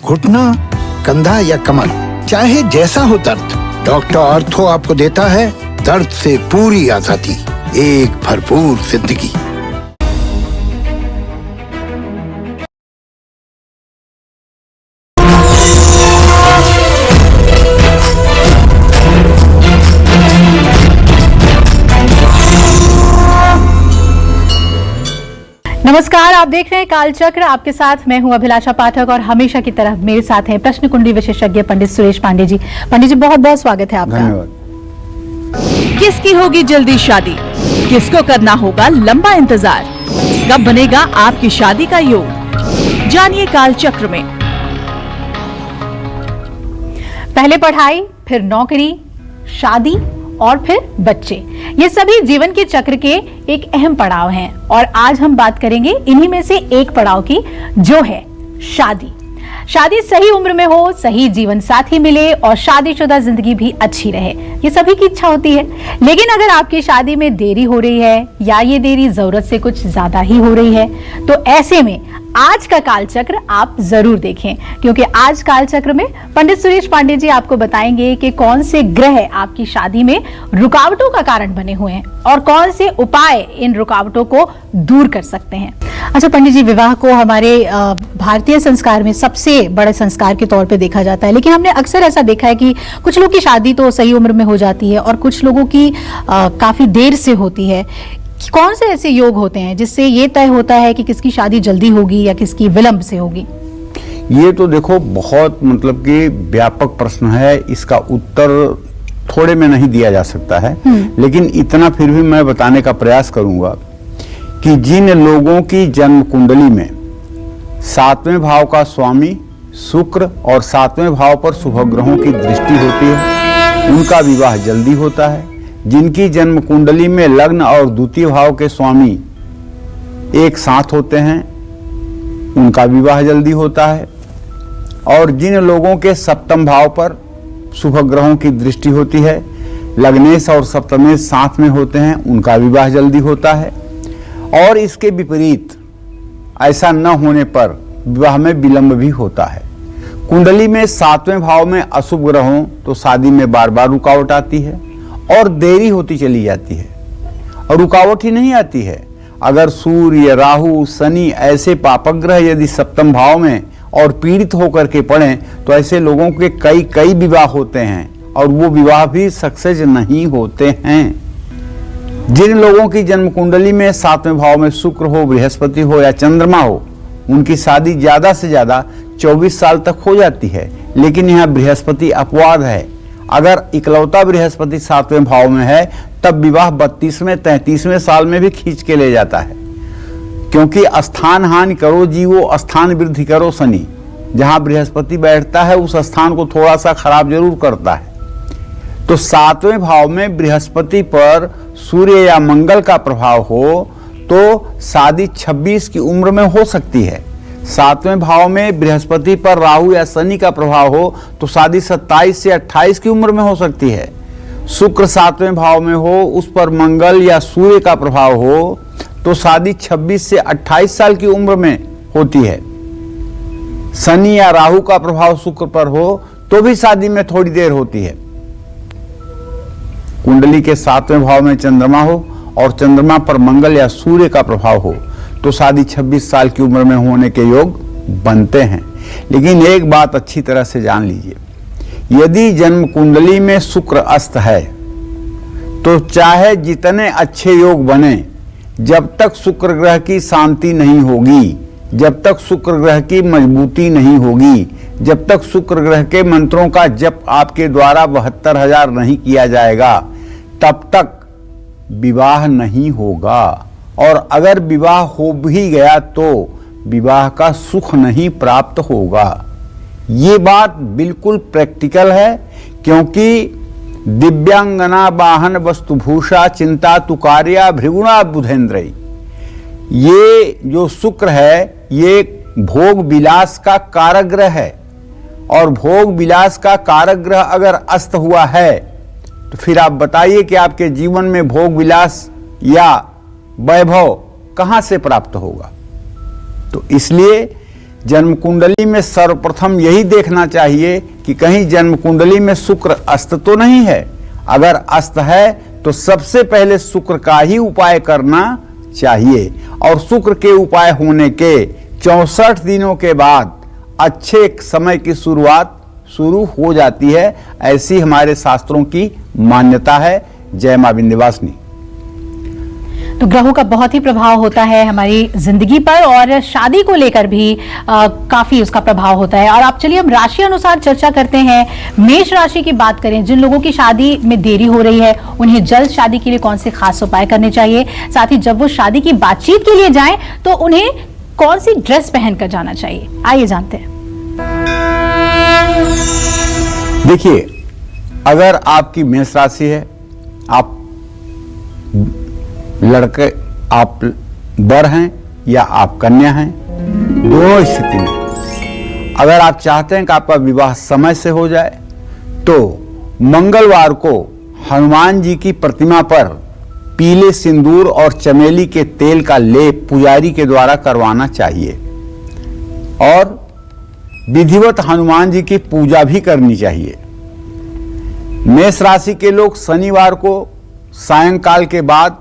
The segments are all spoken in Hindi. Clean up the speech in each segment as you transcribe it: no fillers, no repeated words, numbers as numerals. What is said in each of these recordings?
घुटना, कंधा या कमर, चाहे जैसा हो दर्द, डॉक्टर ऑर्थो आपको देता है दर्द से पूरी आजादी, एक भरपूर जिंदगी। नमस्कार, आप देख रहे हैं कालचक्र। आपके साथ मैं हूं अभिलाषा पाठक और हमेशा की तरह मेरे साथ हैं प्रश्न कुंडली विशेषज्ञ पंडित सुरेश पांडे जी। पंडित जी, बहुत बहुत स्वागत है आपका। धन्यवाद। किसकी होगी जल्दी शादी, किसको करना होगा लंबा इंतजार, कब बनेगा आपकी शादी का योग, जानिए कालचक्र में। पहले पढ़ाई, फिर नौकरी, शादी और फिर बच्चे, ये सभी जीवन के चक्र के एक अहम पड़ाव हैं और आज हम बात करेंगे इन्हीं में से एक पड़ाव की, जो है शादी। शादी सही उम्र में हो, सही जीवन साथी मिले और शादीशुदा जिंदगी भी अच्छी रहे, ये सभी की इच्छा होती है। लेकिन अगर आपकी शादी में देरी हो रही है या ये देरी जरूरत से कुछ ज्यादा ही हो रही है, तो ऐसे में आज का कालचक्र आप जरूर देखें, क्योंकि आज कालचक्र में पंडित सुरेश पांडे जी आपको बताएंगे कि कौन से ग्रह आपकी शादी में रुकावटों का कारण बने हुए हैं और कौन से उपाय इन रुकावटों को दूर कर सकते हैं। अच्छा पंडित जी, विवाह को हमारे भारतीय संस्कार में सबसे बड़े संस्कार के तौर पे देखा जाता है, लेकिन हमने अक्सर ऐसा देखा है कि कुछ लोग की शादी तो सही उम्र में हो जाती है और कुछ लोगों की काफी देर से होती है। कौन से ऐसे योग होते हैं जिससे ये तय होता है कि किसकी शादी जल्दी होगी या किसकी विलंब से होगी? ये तो देखो बहुत मतलब कि व्यापक प्रश्न है, इसका उत्तर थोड़े में नहीं दिया जा सकता है, लेकिन इतना फिर भी मैं बताने का प्रयास करूंगा कि जिन लोगों की जन्म कुंडली में 7वें भाव का स्वामी शुक्र और 7वें भाव पर शुभ ग्रहों की दृष्टि होती है, उनका विवाह जल्दी होता है। जिनकी जन्म कुंडली में लग्न और द्वितीय भाव के स्वामी एक साथ होते हैं, उनका विवाह जल्दी होता है। और जिन लोगों के सप्तम भाव पर शुभ ग्रहों की दृष्टि होती है, लग्नेश और सप्तमेश साथ में होते हैं, उनका विवाह जल्दी होता है। और इसके विपरीत ऐसा न होने पर विवाह में विलंब भी होता है। कुंडली में 7वें भाव में अशुभ ग्रह हो तो शादी में बार बार रुकावट आती है और देरी होती चली जाती है। और रुकावट ही नहीं आती है, अगर सूर्य, राहु, शनि ऐसे पापक ग्रह यदि सप्तम भाव में और पीड़ित होकर के पड़े तो ऐसे लोगों के कई विवाह होते हैं और वो विवाह भी सक्सेस नहीं होते हैं। जिन लोगों की जन्म कुंडली में 7वें भाव में शुक्र हो, बृहस्पति हो या चंद्रमा हो, उनकी शादी ज्यादा से ज्यादा 24 साल तक हो जाती है। लेकिन यहाँ बृहस्पति अपवाद है, अगर इकलौता बृहस्पति 7वें भाव में है तब विवाह 32वें 33वें साल में भी खींच के ले जाता है, क्योंकि स्थान हानि करो जीवो स्थान वृद्धि करो शनि, जहां बृहस्पति बैठता है उस स्थान को थोड़ा सा खराब जरूर करता है। तो 7वें भाव में बृहस्पति पर सूर्य या मंगल का प्रभाव हो तो शादी 26 की उम्र में हो सकती है। 7वें भाव में बृहस्पति पर राहु या शनि का प्रभाव हो तो शादी 27 से 28 की उम्र में हो सकती है। शुक्र 7वें भाव में हो, उस पर मंगल या सूर्य का प्रभाव हो तो शादी 26 से 28 साल की उम्र में होती है। शनि या राहु का प्रभाव शुक्र पर हो तो भी शादी में थोड़ी देर होती है। कुंडली के 7वें भाव में चंद्रमा हो और चंद्रमा पर मंगल या सूर्य का प्रभाव हो तो शादी 26 साल की उम्र में होने के योग बनते हैं। लेकिन एक बात अच्छी तरह से जान लीजिए, यदि जन्म कुंडली में शुक्र अस्त है तो चाहे जितने अच्छे योग बने, जब तक शुक्र ग्रह की शांति नहीं होगी, जब तक शुक्र ग्रह की मजबूती नहीं होगी, जब तक शुक्र ग्रह के मंत्रों का जप आपके द्वारा 72,000 नहीं किया जाएगा, तब तक विवाह नहीं होगा। और अगर विवाह हो भी गया तो विवाह का सुख नहीं प्राप्त होगा। ये बात बिल्कुल प्रैक्टिकल है, क्योंकि दिव्यांगना वाहन वस्तुभूषा चिंता तुकार्या भृगुणा बुधेंद्र, ये जो शुक्र है ये भोग विलास का कारक ग्रह है, और भोग विलास का कारक ग्रह अगर अस्त हुआ है तो फिर आप बताइए कि आपके जीवन में भोग विलास या वैभव कहां से प्राप्त होगा। तो इसलिए जन्म कुंडली में सर्वप्रथम यही देखना चाहिए कि कहीं जन्म कुंडली में शुक्र अस्त तो नहीं है। अगर अस्त है तो सबसे पहले शुक्र का ही उपाय करना चाहिए, और शुक्र के उपाय होने के 64 दिनों के बाद अच्छे समय की शुरुआत शुरू हो जाती है। ऐसी हमारे शास्त्रों की मान्यता है। जय मां विंध्यवासिनी। तो ग्रहों का बहुत ही प्रभाव होता है हमारी जिंदगी पर, और शादी को लेकर भी काफी उसका प्रभाव होता है। और आप चलिए हम राशि अनुसार चर्चा करते हैं। मेष राशि की बात करें, जिन लोगों की शादी में देरी हो रही है उन्हें जल्द शादी के लिए कौन से खास उपाय करने चाहिए, साथ ही जब वो शादी की बातचीत के लिए जाएं तो उन्हें कौन सी ड्रेस पहनकर जाना चाहिए, आइए जानते हैं। देखिए, अगर आपकी मेष राशि है, आप लड़के, आप वर हैं या आप कन्या हैं, दोनों स्थिति में अगर आप चाहते हैं कि आपका विवाह समय से हो जाए तो मंगलवार को हनुमान जी की प्रतिमा पर पीले सिंदूर और चमेली के तेल का लेप पुजारी के द्वारा करवाना चाहिए, और विधिवत हनुमान जी की पूजा भी करनी चाहिए। मेष राशि के लोग शनिवार को सायंकाल के बाद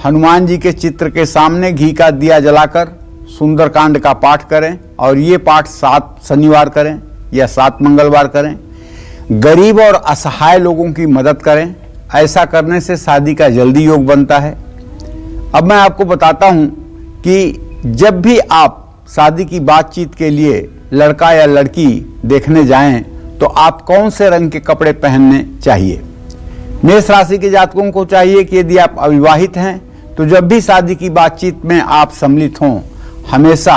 हनुमान जी के चित्र के सामने घी का दिया जलाकर सुंदरकांड का पाठ करें, और ये पाठ 7 शनिवार करें या 7 मंगलवार करें। गरीब और असहाय लोगों की मदद करें, ऐसा करने से शादी का जल्दी योग बनता है। अब मैं आपको बताता हूं कि जब भी आप शादी की बातचीत के लिए लड़का या लड़की देखने जाएं तो आप कौन से रंग के कपड़े पहनने चाहिए। मेष राशि के जातकों को चाहिए कि यदि आप अविवाहित हैं तो जब भी शादी की बातचीत में आप सम्मिलित हों, हमेशा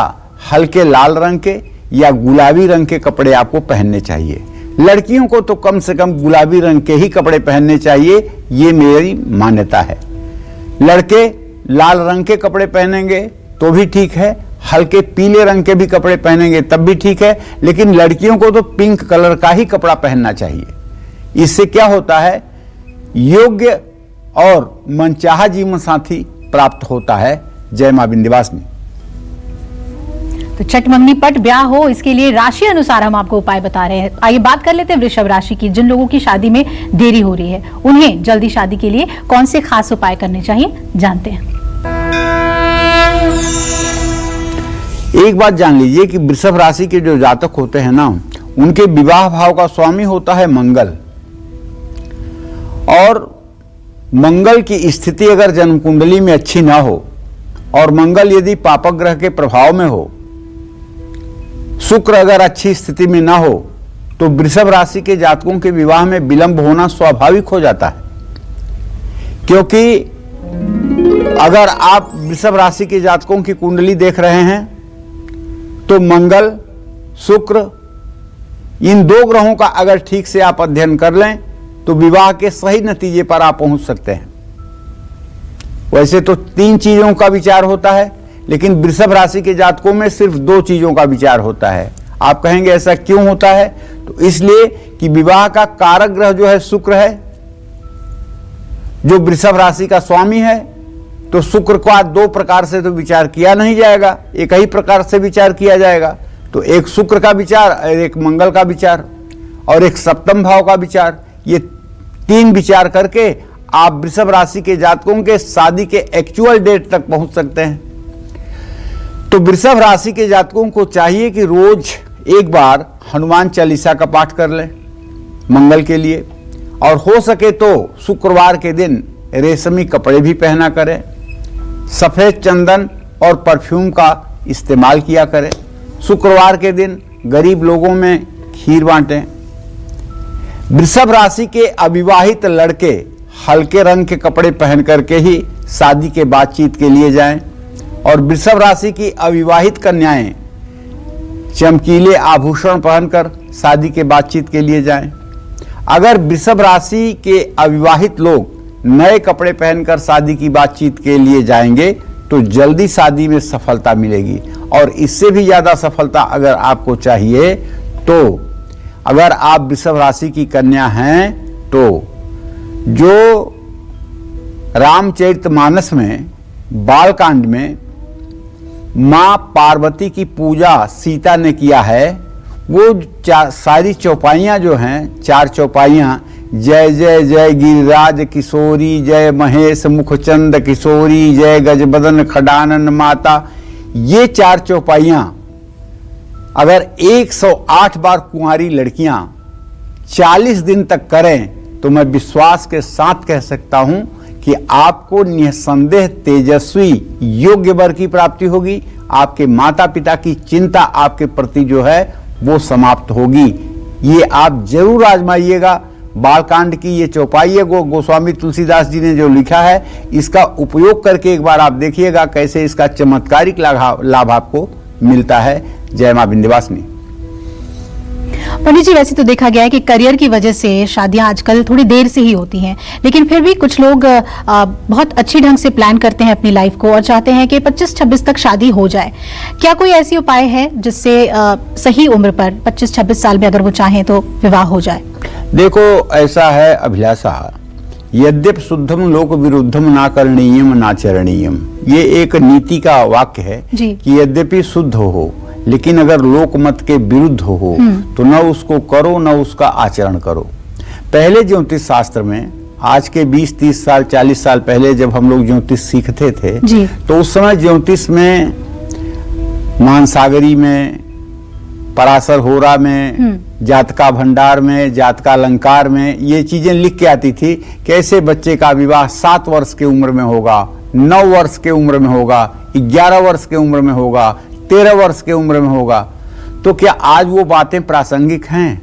हल्के लाल रंग के या गुलाबी रंग के कपड़े आपको पहनने चाहिए। लड़कियों को तो कम से कम गुलाबी रंग के ही कपड़े पहनने चाहिए, ये मेरी मान्यता है। लड़के लाल रंग के कपड़े पहनेंगे तो भी ठीक है, हल्के पीले रंग के भी कपड़े पहनेंगे तब भी ठीक है, लेकिन लड़कियों को तो पिंक कलर का ही कपड़ा पहनना चाहिए। इससे क्या होता है, योग्य और मनचाहा जीवन साथी प्राप्त होता है। जय मां विंध्यवासिनी। तो चट मंगनी पट ब्याह हो, इसके लिए राशि अनुसार हम आपको उपाय बता रहे हैं। आइए बात कर लेते हैं वृषभ राशि की। जिन लोगों की शादी में देरी हो रही है उन्हें जल्दी शादी के लिए कौन से खास उपाय करने चाहिए, जानते हैं। एक बात जान लीजिए कि वृषभ राशि के जो जातक होते हैं ना, उनके विवाह भाव का स्वामी होता है मंगल, और मंगल की स्थिति अगर जन्म कुंडली में अच्छी ना हो और मंगल यदि पापक ग्रह के प्रभाव में हो, शुक्र अगर अच्छी स्थिति में ना हो, तो वृषभ राशि के जातकों के विवाह में विलंब होना स्वाभाविक हो जाता है। क्योंकि अगर आप वृषभ राशि के जातकों की कुंडली देख रहे हैं तो मंगल, शुक्र, इन 2 ग्रहों का अगर ठीक से आप अध्ययन कर लें तो विवाह के सही नतीजे पर आप पहुंच सकते हैं। वैसे तो 3 चीजों का विचार होता है, लेकिन वृषभ राशि के जातकों में सिर्फ 2 चीजों का विचार होता है। आप कहेंगे ऐसा क्यों होता है? तो इसलिए कि विवाह का कारक ग्रह जो है शुक्र है, जो वृषभ राशि का स्वामी है। तो शुक्र को आज 2 प्रकार से तो विचार किया नहीं जाएगा, एक ही प्रकार से विचार किया जाएगा। तो एक शुक्र का विचार, एक मंगल का विचार और एक सप्तम भाव का विचार, ये 3 विचार करके आप वृषभ राशि के जातकों के शादी के एक्चुअल डेट तक पहुंच सकते हैं। तो वृषभ राशि के जातकों को चाहिए कि रोज एक बार हनुमान चालीसा का पाठ कर लें मंगल के लिए, और हो सके तो शुक्रवार के दिन रेशमी कपड़े भी पहना करें, सफेद चंदन और परफ्यूम का इस्तेमाल किया करें। शुक्रवार के दिन गरीब लोगों में खीर बांटें। वृषभ राशि के अविवाहित लड़के हल्के रंग के कपड़े पहन करके ही शादी के बातचीत के लिए जाएं, और वृषभ राशि की अविवाहित कन्याएं चमकीले आभूषण पहनकर शादी के बातचीत के लिए जाएं। अगर वृषभ राशि के अविवाहित लोग नए कपड़े पहनकर शादी की बातचीत के लिए जाएंगे तो जल्दी शादी में सफलता मिलेगी। और इससे भी ज्यादा सफलता अगर आपको चाहिए तो अगर आप वृषभ राशि की कन्या हैं तो जो रामचरितमानस में बालकांड में माँ पार्वती की पूजा सीता ने किया है, वो सारी चौपाइयाँ जो हैं, 4 चौपाइयाँ, जय जय जय गिरिराज किशोरी, जय महेश मुखचंद किशोरी, जय गजबदन खडानन माता, ये 4 चौपाइयाँ अगर 108 बार कुंवारी लड़कियां 40 दिन तक करें तो मैं विश्वास के साथ कह सकता हूं कि आपको निसंदेह तेजस्वी योग्य वर की प्राप्ति होगी। आपके माता पिता की चिंता आपके प्रति जो है वो समाप्त होगी। ये आप जरूर आजमाइएगा। बालकांड की ये चौपाई है गोस्वामी तुलसीदास जी ने जो लिखा है, इसका उपयोग करके एक बार आप देखिएगा कैसे इसका चमत्कारिक लाभ आपको मिलता है। जय मां विंध्यवासिनी। पंडित जी, वैसे तो देखा गया है कि करियर की वजह से शादियां आजकल थोड़ी देर से ही होती हैं, लेकिन फिर भी कुछ लोग बहुत अच्छी ढंग से प्लान करते हैं अपनी लाइफ को और चाहते हैं कि 25-26 तक शादी हो जाए। क्या कोई ऐसी उपाय है जिससे सही उम्र पर 25-26 साल में अगर वो चाहें तो विवाह हो जाए? देखो, ऐसा है अभिलाषा, यद्यप शुद्धम लोक विरुद्धम ना करणीयम ना चरणीयम, ये एक नीति का वाक्य है कि यद्यपि शुद्ध हो लेकिन अगर लोकमत के विरुद्ध हो तो न उसको करो न उसका आचरण करो। पहले ज्योतिष शास्त्र में, आज के 20-30 साल 40 साल पहले जब हम लोग ज्योतिष सीखते थे तो उस समय ज्योतिष में मानसागरी में, पराशर होरा में, जातका भंडार में, जातका अलंकार में ये चीजें लिख के आती थी कि ऐसे बच्चे का विवाह 7 वर्ष के उम्र में होगा, 9 वर्ष के उम्र में होगा, 11 वर्ष के उम्र में होगा, 13 वर्ष के उम्र में होगा। तो क्या आज वो बातें प्रासंगिक हैं?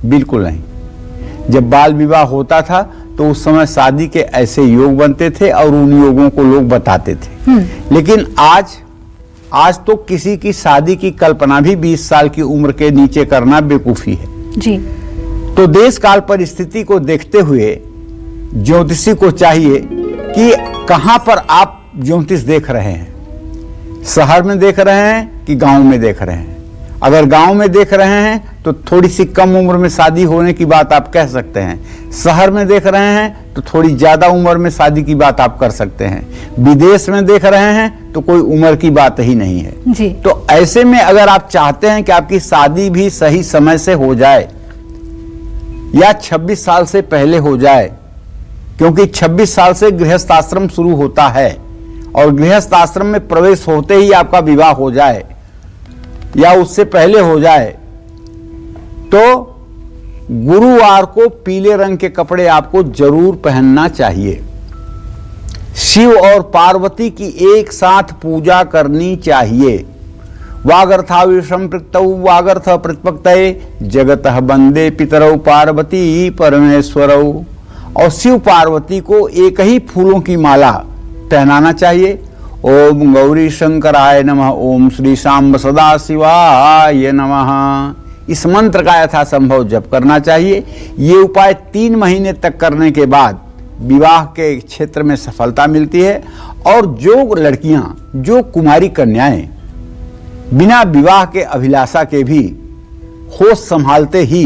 बिल्कुल नहीं। जब बाल विवाह होता था तो उस समय शादी के ऐसे योग बनते थे और उन योगों को लोग बताते थे। लेकिन आज तो किसी की शादी की कल्पना भी 20 साल की उम्र के नीचे करना बेवकूफी है जी। तो देश काल परिस्थिति को देखते हुए ज्योतिषी को चाहिए कि कहां पर आप ज्योतिष देख रहे हैं, शहर में देख रहे हैं कि गांव में देख रहे हैं। अगर गांव में देख रहे हैं तो थोड़ी सी कम उम्र में शादी होने की बात आप कह सकते हैं। शहर में देख रहे हैं तो थोड़ी ज्यादा उम्र में शादी की बात आप कर सकते हैं। विदेश में देख रहे हैं तो कोई उम्र की बात ही नहीं है जी। तो ऐसे में अगर आप चाहते हैं कि आपकी शादी भी सही समय से हो जाए या 26 साल से पहले हो जाए, क्योंकि 26 साल से गृहस्थ आश्रम शुरू होता है और गृहस्थ आश्रम में प्रवेश होते ही आपका विवाह हो जाए या उससे पहले हो जाए तो गुरुवार को पीले रंग के कपड़े आपको जरूर पहनना चाहिए। शिव और पार्वती की एक साथ पूजा करनी चाहिए। वागर्थाविषम प्रतौ वागर्थ प्रतिपक्तये जगतः वंदे पितरौ पार्वती परमेश्वरौ। और शिव पार्वती को एक ही फूलों की माला पहनाना चाहिए। ओम गौरी शंकराय नमः, ओम श्री शांब सदा शिवाय नमः। इस मंत्र का यथासंभव जप करना चाहिए। ये उपाय 3 महीने तक करने के बाद विवाह के क्षेत्र में सफलता मिलती है। और जो लड़कियां, जो कुमारी कन्याएं बिना विवाह के अभिलाषा के भी होश संभालते ही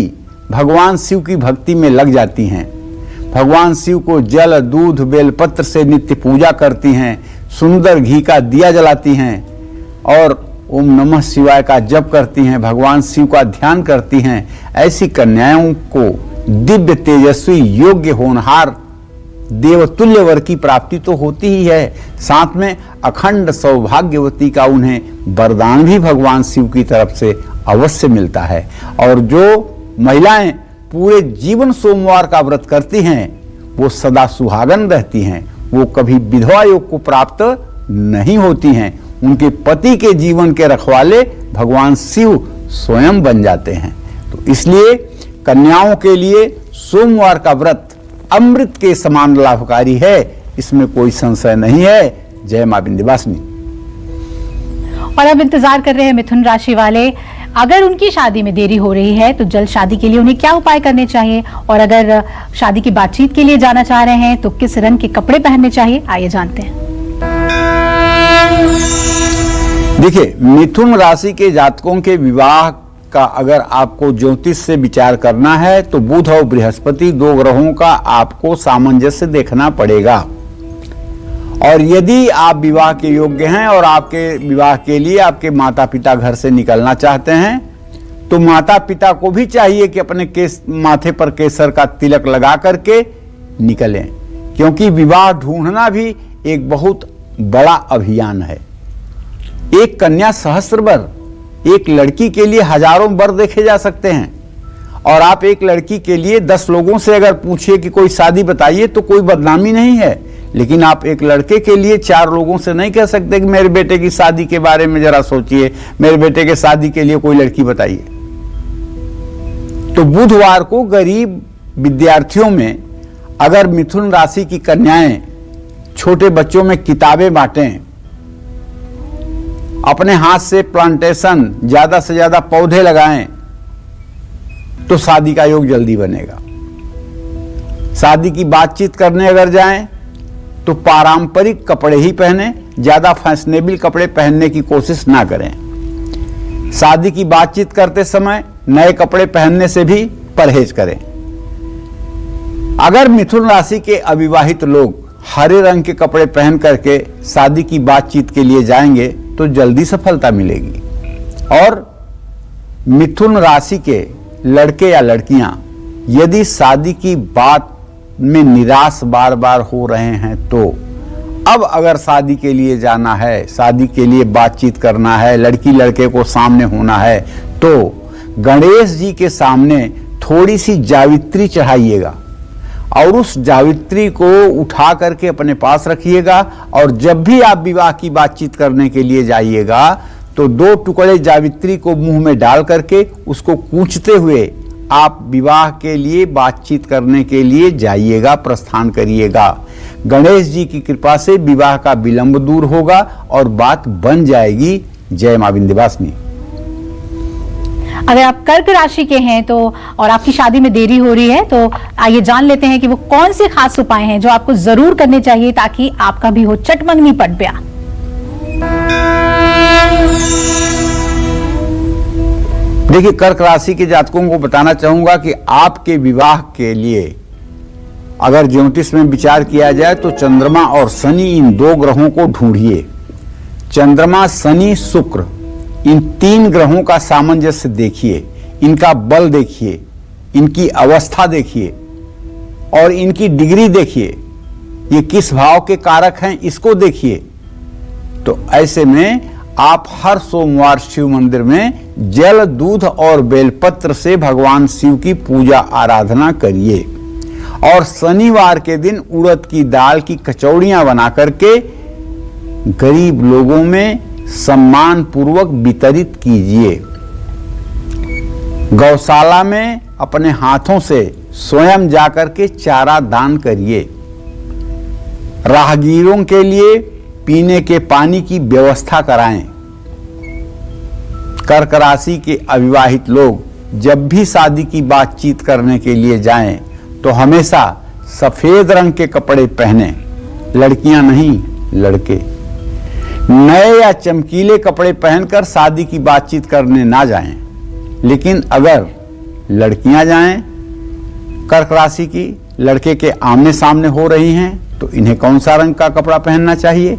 भगवान शिव की भक्ति में लग जाती हैं, भगवान शिव को जल दूध बेलपत्र से नित्य पूजा करती हैं, सुंदर घी का दिया जलाती हैं और ओम नमः शिवाय का जप करती हैं, भगवान शिव का ध्यान करती हैं, ऐसी कन्याओं को दिव्य तेजस्वी योग्य होनहार देवतुल्य वर की प्राप्ति तो होती ही है, साथ में अखंड सौभाग्यवती का उन्हें वरदान भी भगवान शिव की तरफ से अवश्य मिलता है। और जो महिलाएं पूरे जीवन सोमवार का व्रत करती हैं वो सदा सुहागन रहती हैं, वो कभी विधवा योग को प्राप्त नहीं होती हैं। उनके पति के जीवन के रखवाले भगवान शिव स्वयं बन जाते हैं। तो इसलिए कन्याओं के लिए सोमवार का व्रत अमृत के समान लाभकारी है, इसमें कोई संशय नहीं है। जय मां विंध्यवासिनी। और अब इंतजार कर रहे हैं मिथुन राशि वाले, अगर उनकी शादी में देरी हो रही है तो जल्द शादी के लिए उन्हें क्या उपाय करने चाहिए, और अगर शादी की बातचीत के लिए जाना चाह रहे हैं तो किस रंग के कपड़े पहनने चाहिए, आइए जानते हैं। देखिए, मिथुन राशि के जातकों के विवाह का अगर आपको ज्योतिष से विचार करना है तो बुध और बृहस्पति 2 ग्रहों का आपको सामंजस्य देखना पड़ेगा। और यदि आप विवाह के योग्य हैं और आपके विवाह के लिए आपके माता पिता घर से निकलना चाहते हैं, तो माता पिता को भी चाहिए कि अपने माथे पर केसर का तिलक लगा करके निकलें, क्योंकि विवाह ढूंढना भी एक बहुत बड़ा अभियान है। एक कन्या सहस्त्र वर, एक लड़की के लिए हजारों वर देखे जा सकते हैं, और आप एक लड़की के लिए 10 लोगों से अगर पूछिए कि कोई शादी बताइए तो कोई बदनामी नहीं है, लेकिन आप एक लड़के के लिए 4 लोगों से नहीं कह सकते कि मेरे बेटे की शादी के बारे में जरा सोचिए, मेरे बेटे के शादी के लिए कोई लड़की बताइए। तो बुधवार को गरीब विद्यार्थियों में अगर मिथुन राशि की कन्याएं छोटे बच्चों में किताबें बांटें, अपने हाथ से प्लांटेशन ज्यादा से ज्यादा पौधे लगाएं, तो शादी का योग जल्दी बनेगा। शादी की बातचीत करने अगर जाएं तो पारंपरिक कपड़े ही पहने, ज्यादा फैशनेबल कपड़े पहनने की कोशिश ना करें। शादी की बातचीत करते समय नए कपड़े पहनने से भी परहेज करें। अगर मिथुन राशि के अविवाहित लोग हरे रंग के कपड़े पहन करके शादी की बातचीत के लिए जाएंगे तो जल्दी सफलता मिलेगी। और मिथुन राशि के लड़के या लड़कियां यदि शादी की बात में निराश बार बार हो रहे हैं, तो अब अगर शादी के लिए जाना है, शादी के लिए बातचीत करना है, लड़की लड़के को सामने होना है, तो गणेश जी के सामने थोड़ी सी जावित्री चढ़ाइएगा और उस जावित्री को उठा करके अपने पास रखिएगा। और जब भी आप विवाह की बातचीत करने के लिए जाइएगा तो 2 टुकड़े जावित्री को मुंह में डाल करके उसको कूचते हुए आप विवाह के लिए बातचीत करने के लिए जाइएगा, प्रस्थान करिएगा। गणेश जी की कृपा से विवाह का विलंब दूर होगा और बात बन जाएगी। जय मां विंध्यवासिनी। अगर आप कर्क राशि के हैं तो और आपकी शादी में देरी हो रही है, तो आइए जान लेते हैं कि वो कौन से खास उपाय हैं जो आपको जरूर करने चाहिए ताकि आपका भी हो चटमंगनी पट ब्याह। देखिए, कर्क राशि के जातकों को बताना चाहूंगा कि आपके विवाह के लिए अगर ज्योतिष में विचार किया जाए तो चंद्रमा और शनि, इन 2 ग्रहों को ढूंढिए। चंद्रमा, शनि, शुक्र, इन 3 ग्रहों का सामंजस्य देखिए, इनका बल देखिए, इनकी अवस्था देखिए और इनकी डिग्री देखिए, ये किस भाव के कारक हैं इसको देखिए। तो ऐसे में आप हर सोमवार शिव मंदिर में जल, दूध और बेलपत्र से भगवान शिव की पूजा आराधना करिए। और शनिवार के दिन उड़द की दाल की कचौड़ियां बना करके गरीब लोगों में सम्मान पूर्वक वितरित कीजिए। गौशाला में अपने हाथों से स्वयं जाकर के चारा दान करिए। राहगीरों के लिए पीने के पानी की व्यवस्था कराएं। कर्क राशि के अविवाहित लोग जब भी शादी की बातचीत करने के लिए जाएं तो हमेशा सफेद रंग के कपड़े पहने, लड़कियां नहीं लड़के। नए या चमकीले कपड़े पहनकर शादी की बातचीत करने ना जाएं। लेकिन अगर लड़कियां जाएं, कर्क राशि की, लड़के के आमने सामने हो रही हैं, तो इन्हें कौन सा रंग का कपड़ा पहनना चाहिए?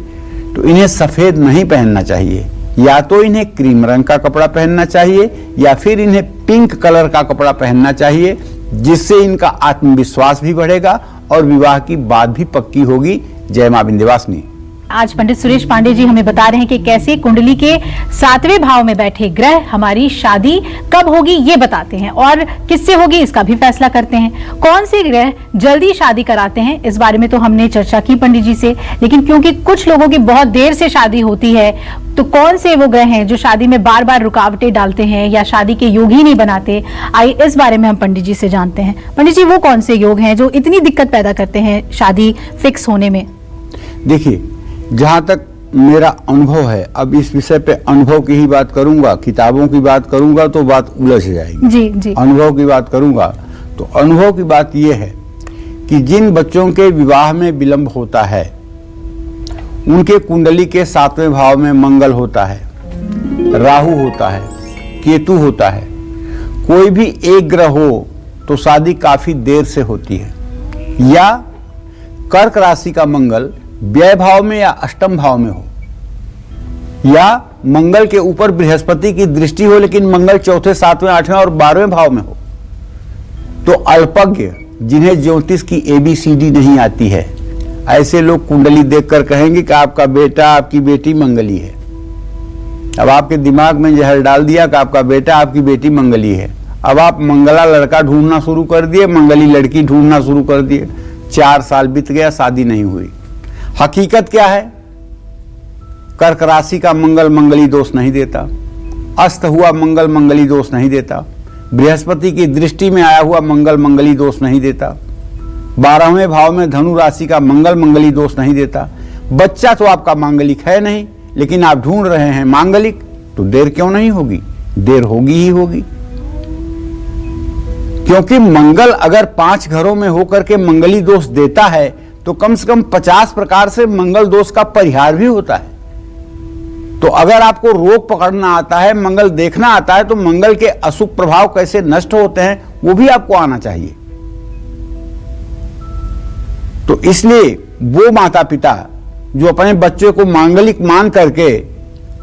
तो इन्हें सफेद नहीं पहनना चाहिए, या तो इन्हें क्रीम रंग का कपड़ा पहनना चाहिए या फिर इन्हें पिंक कलर का कपड़ा पहनना चाहिए, जिससे इनका आत्मविश्वास भी बढ़ेगा और विवाह की बात भी पक्की होगी। जय मां विंध्यवासिनी। आज पंडित सुरेश पांडे जी हमें बता रहे हैं कि कैसे कुंडली के 7वें भाव में बैठे ग्रह हमारी शादी कब होगी ये बताते हैं और किससे होगी इसका भी फैसला करते हैं। कौन से ग्रह जल्दी शादी कराते हैं इस बारे में तो हमने चर्चा की पंडित जी से, लेकिन क्योंकि कुछ लोगों की बहुत देर से शादी होती है, तो कौन से वो ग्रह हैं जो शादी में बार बार रुकावटें डालते हैं या शादी के योग ही नहीं बनाते, आइए इस बारे में हम पंडित जी से जानते हैं। पंडित जी, वो कौन से योग हैं जो इतनी दिक्कत पैदा करते हैं शादी फिक्स होने में? देखिए, जहां तक मेरा अनुभव है, अब इस विषय पे अनुभव की ही बात करूंगा, किताबों की बात करूंगा तो बात उलझ जाएगी। जी जी। अनुभव की बात करूंगा तो अनुभव की बात यह है कि जिन बच्चों के विवाह में विलंब होता है उनके कुंडली के 7वें भाव में मंगल होता है, राहु होता है, केतु होता है। कोई भी एक ग्रह हो तो शादी काफी देर से होती है। या कर्क राशि का मंगल व्यय भाव में या अष्टम भाव में हो, या मंगल के ऊपर बृहस्पति की दृष्टि हो लेकिन मंगल चौथे, सातवें, आठवें और 12वें भाव में हो, तो अल्पज्ञ जिन्हें ज्योतिष की ABCD नहीं आती है, ऐसे लोग कुंडली देखकर कहेंगे कि आपका बेटा, आपकी बेटी मंगली है। अब आपके दिमाग में जहर डाल दिया कि आपका बेटा, आपकी बेटी मंगली है। अब आप मंगला लड़का ढूंढना शुरू कर दिए, मंगली लड़की ढूंढना शुरू कर दिए। 4 साल बीत गया, शादी नहीं हुई। हकीकत क्या है? कर्क राशि का मंगल मंगली दोष नहीं देता, अस्त हुआ मंगल मंगली दोष नहीं देता, बृहस्पति की दृष्टि में आया हुआ मंगल मंगली दोष नहीं देता, 12वें भाव में धनु राशि का मंगल मंगली दोष नहीं देता। बच्चा तो आपका मांगलिक है नहीं, लेकिन आप ढूंढ रहे हैं मांगलिक, तो देर क्यों नहीं होगी? देर होगी ही होगी, क्योंकि मंगल अगर 5 घरों में होकर के मंगली दोष देता है तो कम से कम 50 प्रकार से मंगल दोष का परिहार भी होता है। तो अगर आपको रोग पकड़ना आता है, मंगल देखना आता है, तो मंगल के अशुभ प्रभाव कैसे नष्ट होते हैं वो भी आपको आना चाहिए। तो इसलिए वो माता पिता जो अपने बच्चे को मांगलिक मान करके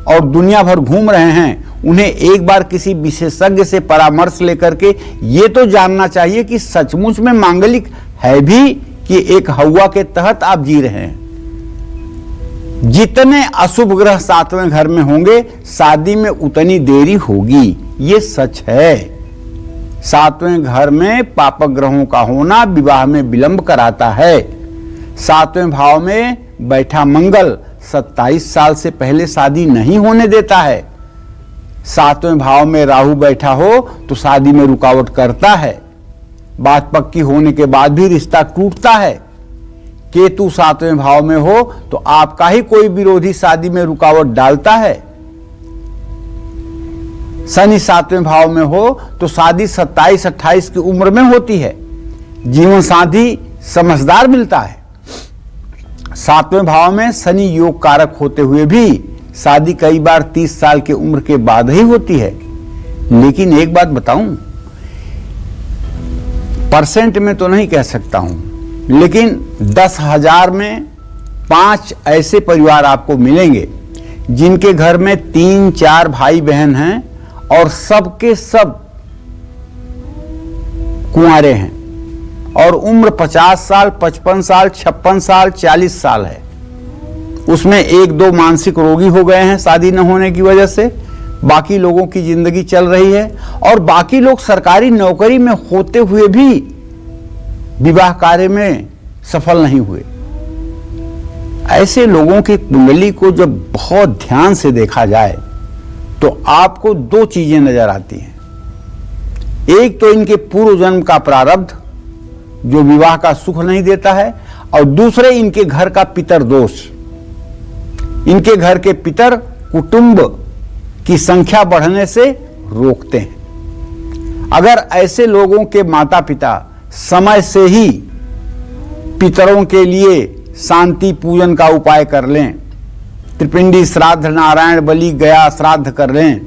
और दुनिया भर घूम रहे हैं, उन्हें एक बार किसी विशेषज्ञ से परामर्श लेकर के ये तो जानना चाहिए कि सचमुच में मांगलिक है भी कि एक हवा के तहत आप जी रहे हैं। जितने अशुभ ग्रह 7वें घर में होंगे, शादी में उतनी देरी होगी, ये सच है। 7वें घर में पापक ग्रहों का होना विवाह में विलंब कराता है। 7वें भाव में बैठा मंगल 27 साल से पहले शादी नहीं होने देता है। 7वें भाव में राहु बैठा हो तो शादी में रुकावट करता है। बात पक्की होने के बाद भी रिश्ता टूटता है। केतु 7वें भाव में हो तो आपका ही कोई विरोधी शादी में रुकावट डालता है। शनि 7वें भाव में हो तो शादी 27-28 की उम्र में होती है। जीवन साथी समझदार मिलता है। 7वें भाव में शनि योग कारक होते हुए भी शादी कई बार 30 साल की उम्र के बाद ही होती है। लेकिन एक बात बताऊं, परसेंट में तो नहीं कह सकता हूं, लेकिन 10,000 में 5 ऐसे परिवार आपको मिलेंगे जिनके घर में 3-4 भाई बहन हैं और सबके सब कुंवारे हैं और उम्र 50 साल, 55 साल, 56 साल, 40 साल है। उसमें 1-2 मानसिक रोगी हो गए हैं शादी न होने की वजह से, बाकी लोगों की जिंदगी चल रही है और बाकी लोग सरकारी नौकरी में होते हुए भी विवाह कार्य में सफल नहीं हुए। ऐसे लोगों की कुंडली को जब बहुत ध्यान से देखा जाए तो आपको 2 चीजें नजर आती हैं। एक तो इनके पूर्व जन्म का प्रारब्ध जो विवाह का सुख नहीं देता है, और दूसरे इनके घर का पितर दोष। इनके घर के पितर कुटुंब की संख्या बढ़ने से रोकते हैं। अगर ऐसे लोगों के माता पिता समय से ही पितरों के लिए शांति पूजन का उपाय कर लें, त्रिपिंडी श्राद्ध, नारायण बलि, गया श्राद्ध कर लें,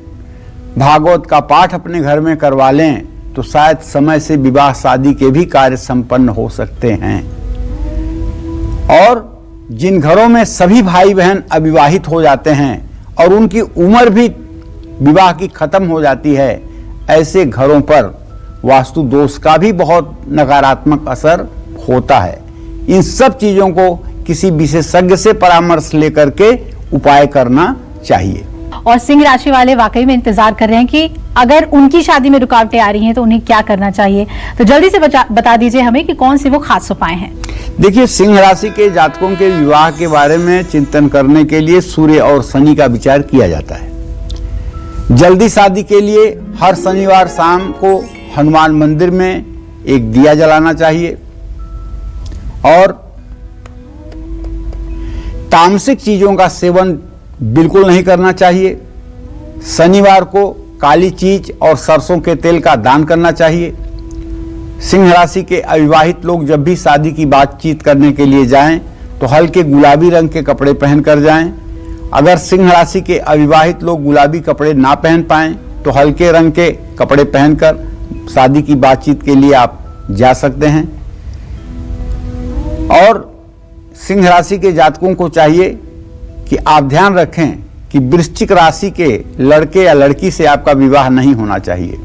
भागवत का पाठ अपने घर में करवा लें, तो शायद समय से विवाह शादी के भी कार्य संपन्न हो सकते हैं। और जिन घरों में सभी भाई बहन अविवाहित हो जाते हैं और उनकी उम्र भी विवाह की खत्म हो जाती है, ऐसे घरों पर वास्तु दोष का भी बहुत नकारात्मक असर होता है। इन सब चीजों को किसी विशेषज्ञ से परामर्श लेकर के उपाय करना चाहिए। और सिंह राशि वाले वाकई में इंतजार कर रहे हैं कि अगर उनकी शादी में रुकावटें आ रही हैं तो उन्हें क्या करना चाहिए। तो जल्दी से बता दीजिए हमें कि कौन से वो खास उपाय हैं। देखिए, सिंह राशि के जातकों के विवाह के बारे में चिंतन करने के लिए सूर्य और शनि का विचार किया जाता है। जल्दी शादी के लिए हर शनिवार शाम को हनुमान मंदिर में एक दिया जलाना चाहिए और तामसिक चीजों का सेवन बिल्कुल नहीं करना चाहिए। शनिवार को काली चीज और सरसों के तेल का दान करना चाहिए। सिंह राशि के अविवाहित लोग जब भी शादी की बातचीत करने के लिए जाएं तो हल्के गुलाबी रंग के कपड़े पहनकर जाएं। अगर सिंह राशि के अविवाहित लोग गुलाबी कपड़े ना पहन पाएं तो हल्के रंग के कपड़े पहनकर शादी की बातचीत के लिए आप जा सकते हैं। और सिंह राशि के जातकों को चाहिए कि आप ध्यान रखें कि वृश्चिक राशि के लड़के या लड़की से आपका विवाह नहीं होना चाहिए।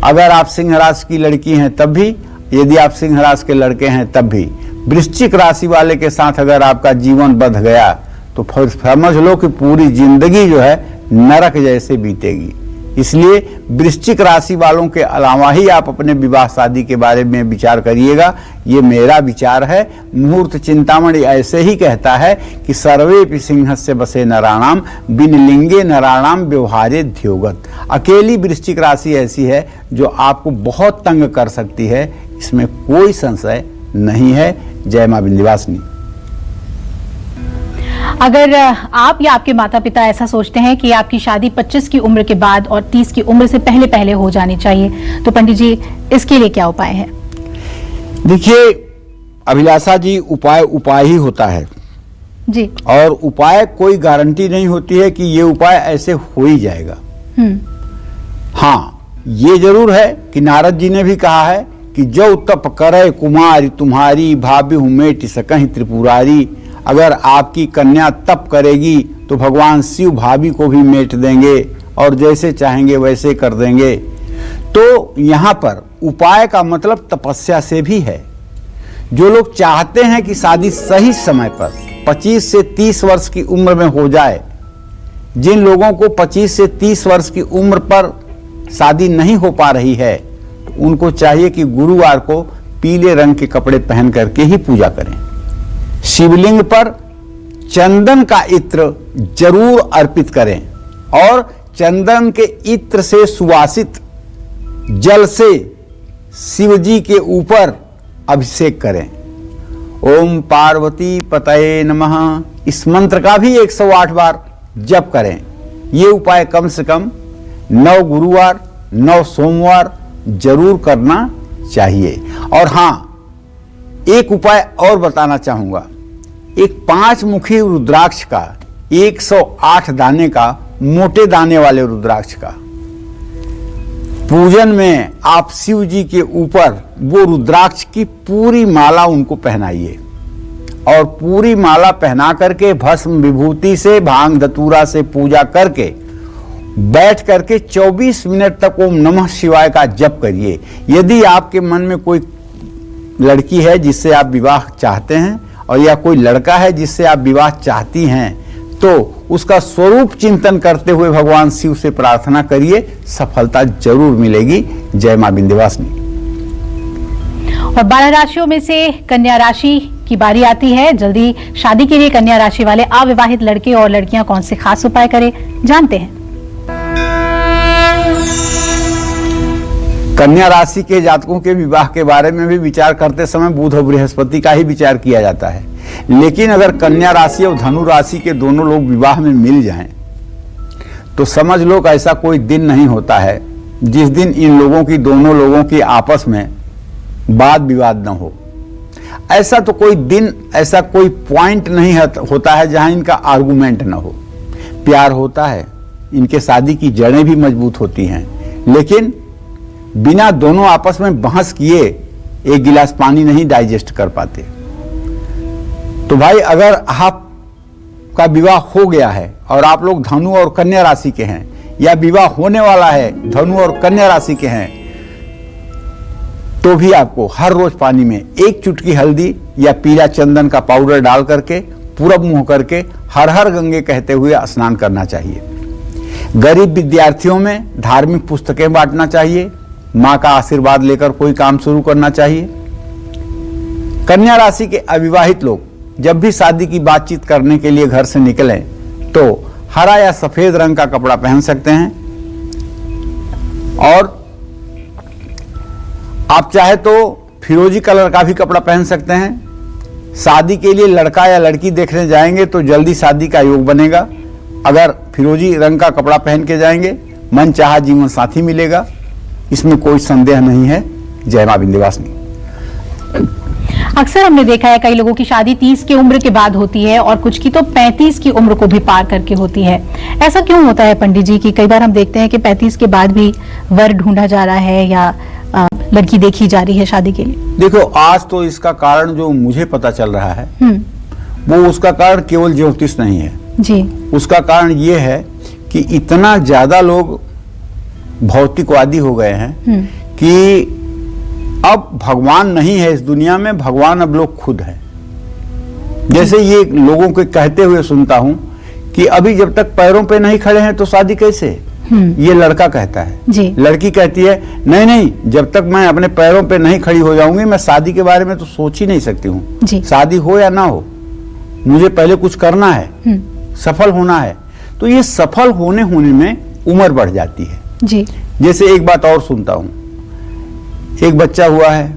अगर आप सिंह राशि की लड़की हैं तब भी, यदि आप सिंह राशि के लड़के हैं तब भी, वृश्चिक राशि वाले के साथ अगर आपका जीवन बंध गया तो फिर समझ लो कि पूरी जिंदगी जो है नरक जैसे बीतेगी। इसलिए वृश्चिक राशि वालों के अलावा ही आप अपने विवाह शादी के बारे में विचार करिएगा। ये मेरा विचार है। मुहूर्त चिंतामणि ऐसे ही कहता है कि सर्वेपि सिंहस्य बसे नराणाम बिन लिंगे नराणाम व्यवहारे ध्योगत। अकेली वृश्चिक राशि ऐसी है जो आपको बहुत तंग कर सकती है, इसमें कोई संशय नहीं है। जय मां विंध्यवासिनी। अगर आप या आपके माता पिता ऐसा सोचते हैं कि आपकी शादी 25 की उम्र के बाद और 30 की उम्र से पहले पहले हो जानी चाहिए, तो पंडित जी इसके लिए क्या उपाय है? देखिए अभिलाषा जी, उपाय ही होता है जी, और उपाय कोई गारंटी नहीं होती है कि ये उपाय ऐसे हो ही जाएगा। हाँ, ये जरूर है कि नारद जी ने भी कहा है कि जो तप करे कुमारी तुम्हारी भाभी हुमेट सकहि त्रिपुरारी। अगर आपकी कन्या तप करेगी तो भगवान शिव भाभी को भी मेट देंगे और जैसे चाहेंगे वैसे कर देंगे। तो यहाँ पर उपाय का मतलब तपस्या से भी है। जो लोग चाहते हैं कि शादी सही समय पर 25 से 30 वर्ष की उम्र में हो जाए, जिन लोगों को 25 से 30 वर्ष की उम्र पर शादी नहीं हो पा रही है, तो उनको चाहिए कि गुरुवार को पीले रंग के कपड़े पहन करके ही पूजा करें। शिवलिंग पर चंदन का इत्र जरूर अर्पित करें और चंदन के इत्र से सुवासित जल से शिव जी के ऊपर अभिषेक करें। ओम पार्वती पतये नमः इस मंत्र का भी 108 बार जप करें। ये उपाय कम से कम 9 गुरुवार 9 सोमवार जरूर करना चाहिए। और हाँ, एक उपाय और बताना चाहूंगा। एक 5 मुखी रुद्राक्ष का 108 दाने का, मोटे दाने वाले रुद्राक्ष का पूजन में आप शिव जी के ऊपर वो रुद्राक्ष की पूरी माला उनको पहनाइए और पूरी माला पहना करके भस्म विभूति से भांग धतूरा से पूजा करके बैठ करके 24 मिनट तक ओम नमः शिवाय का जप करिए। यदि आपके मन में कोई लड़की है जिससे आप विवाह चाहते हैं और या कोई लड़का है जिससे आप विवाह चाहती हैं, तो उसका स्वरूप चिंतन करते हुए भगवान शिव से प्रार्थना करिए, सफलता जरूर मिलेगी। जय मां विंध्यवासिनी। और 12 राशियों में से कन्या राशि की बारी आती है। जल्दी शादी के लिए कन्या राशि वाले अविवाहित लड़के और लड़कियां कौन से खास उपाय करें, जानते हैं। कन्या राशि के जातकों के विवाह के बारे में भी विचार करते समय बुध और बृहस्पति का ही विचार किया जाता है। लेकिन अगर कन्या राशि और धनु राशि के दोनों लोग विवाह में मिल जाएं, तो समझ लो कि ऐसा कोई दिन नहीं होता है जिस दिन इन लोगों की, दोनों लोगों की आपस में वाद विवाद न हो। ऐसा तो कोई दिन, ऐसा कोई पॉइंट नहीं होता है जहां इनका आर्गुमेंट न हो। प्यार होता है, इनके शादी की जड़ें भी मजबूत होती हैं, लेकिन बिना दोनों आपस में बहस किए एक गिलास पानी नहीं डाइजेस्ट कर पाते। तो भाई, अगर आपका विवाह हो गया है और आप लोग धनु और कन्या राशि के हैं, या विवाह होने वाला है धनु और कन्या राशि के हैं, तो भी आपको हर रोज पानी में 1 चुटकी हल्दी या पीला चंदन का पाउडर डाल करके पूरब मुंह करके हर हर गंगे कहते हुए स्नान करना चाहिए। गरीब विद्यार्थियों में धार्मिक पुस्तकें बांटना चाहिए। मां का आशीर्वाद लेकर कोई काम शुरू करना चाहिए। कन्या राशि के अविवाहित लोग जब भी शादी की बातचीत करने के लिए घर से निकलें, तो हरा या सफेद रंग का कपड़ा पहन सकते हैं। और आप चाहे तो फिरोजी कलर का भी कपड़ा पहन सकते हैं। शादी के लिए लड़का या लड़की देखने जाएंगे तो जल्दी शादी का योग बनेगा। अगर फिरोजी रंग का कपड़ा पहन के जाएंगे, मन चाहा जीवन साथी मिलेगा, इसमें कोई संदेह नहीं है। जय मां विंध्यवासिनी। अक्सर हमने देखा है कई लोगों की शादी 30 की उम्र के बाद होती है और कुछ की तो 35 की उम्र को भी पार करके होती है। ऐसा क्यों होता है पंडित जी कि कई बार हम देखते हैं कि 35 के बाद भी वर ढूंढा जा रहा है या लड़की देखी जा रही है शादी के लिए? देखो, आज तो इसका कारण जो मुझे पता चल रहा है वो उसका कारण केवल ज्योतिष नहीं है जी। उसका कारण ये है कि इतना ज्यादा लोग भौतिकवादी हो गए हैं कि अब भगवान नहीं है इस दुनिया में, भगवान अब लोग खुद हैं। जैसे ये लोगों के कहते हुए सुनता हूं कि अभी जब तक पैरों पे नहीं खड़े हैं तो शादी कैसे? ये लड़का कहता है जी। लड़की कहती है नहीं नहीं, जब तक मैं अपने पैरों पे नहीं खड़ी हो जाऊंगी मैं शादी के बारे में तो सोच ही नहीं सकती हूँ। शादी हो या ना हो, मुझे पहले कुछ करना है, सफल होना है। तो ये सफल होने में उम्र बढ़ जाती है जी। जैसे एक बात और सुनता हूं, एक बच्चा हुआ है,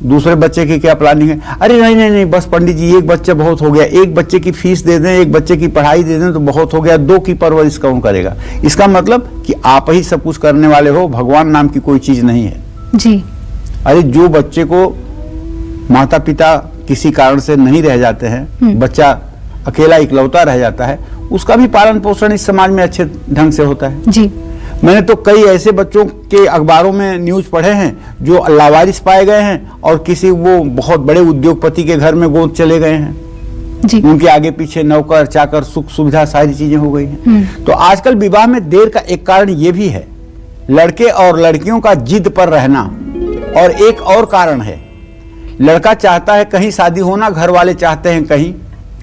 दूसरे बच्चे की क्या प्लानिंग है? अरे नहीं नहीं नहीं, बस पंडित जी एक बच्चा बहुत हो गया, एक बच्चे की फीस दे दें, एक बच्चे की पढ़ाई दे दें तो बहुत हो गया, 2 की परवरिश कौन करेगा? इसका मतलब कि आप ही सब कुछ करने वाले हो, भगवान नाम की कोई चीज नहीं है जी। अरे जो बच्चे को माता पिता किसी कारण से नहीं रह जाते हैं, बच्चा अकेला इकलौता रह जाता है, उसका भी पालन पोषण इस समाज में अच्छे ढंग से होता है जी। मैंने तो कई ऐसे बच्चों के अखबारों में न्यूज पढ़े हैं जो लावारिस पाए गए हैं और किसी वो बहुत बड़े उद्योगपति के घर में गोद चले गए हैं जी। उनके आगे पीछे नौकर चाकर सुख सुविधा सारी चीजें हो गई हैं। तो आजकल विवाह में देर का एक कारण ये भी है, लड़के और लड़कियों का जिद पर रहना। और एक और कारण है, लड़का चाहता है कहीं शादी होना, घर वाले चाहते हैं कहीं,